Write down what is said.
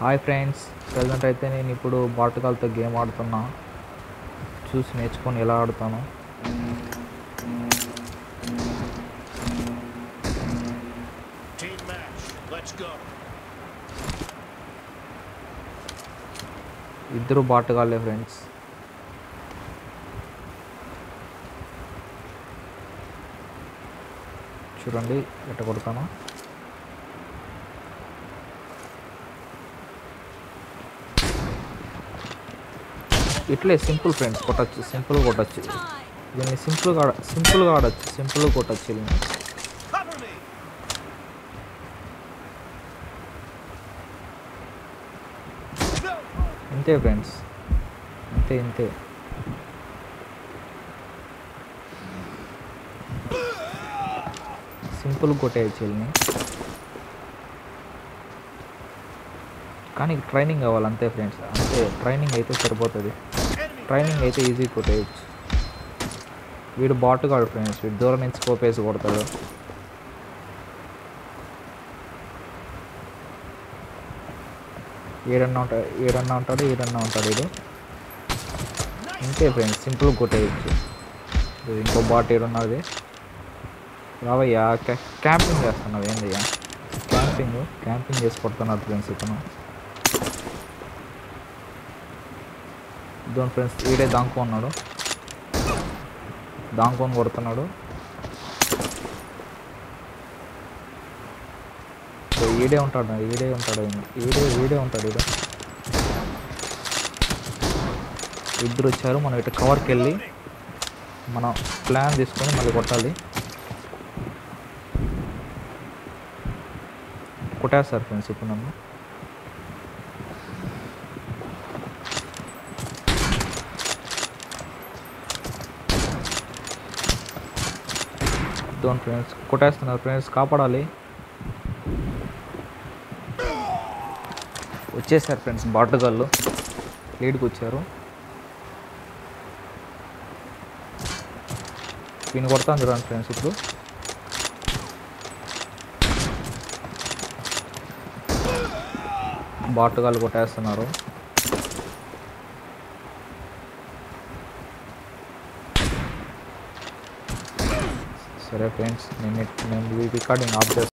Hi friends, present అయితే నేను ఇప్పుడు బాటుకాలతో గేమ్ ఆడుతున్నా. చూసి నేర్చుకొని ఎలా ఆడుతాను. ఇద్దరు బాటుగాళ్ళే ఫ్రెండ్స్. చూడండి ఎట్ట కొడతాను. ఇట్లే సింపుల్ ఫ్రెండ్స్, కొట్టచ్చు, సింపుల్గా కొట్టచ్చు. దీన్ని సింపుల్గా ఆడచ్చు, సింపుల్గా కొట్టచ్చు. దీన్ని ఇంతే ఫ్రెండ్స్, ఇంతే సింపుల్గా కొట్టేయచ్చు వీళ్ళని. కానీ ట్రైనింగ్ కావాలి అంతే ఫ్రెండ్స్, అంతే. ట్రైనింగ్ అయితే సరిపోతుంది. ట్రైనింగ్ అయితే ఈజీ కొట్టేయచ్చు. వీడు బాటుగాడు ఫ్రెండ్స్, వీడు దూరం నుంచి స్కోప్ వేసి కొడతాడు. ఏడన్నా ఉంటాడు వీడు. ఇంతే ఫ్రెండ్స్, సింపుల్గా కొట్టేయచ్చు. ఇంకో బాట్ ఏడున్నది. రావయ్యా, క్యాంపింగ్ చేస్తున్నావు ఏందయ్యా? క్యాంపింగ్ చేసి కొడుతున్నాడు ఫ్రెండ్స్ ఇతను. ఇద్దరు ఫ్రెండ్స్, ఈడే దాంకొని కొడుతున్నాడు. ఈడే ఉంటాడు ఇద్దరు వచ్చారు. మనం ఇటు కవర్కి వెళ్ళి మనం ప్లాన్ తీసుకొని మళ్ళీ కొట్టాలి. కొట్టేస్తారు ఫ్రెండ్స్ ఇప్పుడు నన్ను. ఫ్రెండ్స్ కొట్టేస్తున్నారు ఫ్రెండ్స్, కాపాడాలి. వచ్చేసారు ఫ్రెండ్స్ బాటుగాళ్ళు, లీడ్కి వచ్చారు. వీని కొడతాను చూడండి ఫ్రెండ్స్. ఇప్పుడు బాటుగాళ్ళు కొట్టేస్తున్నారు. సరే ఫ్రెండ్స్, నేను రికార్డింగ్ ఆఫ్ చేస్తాను.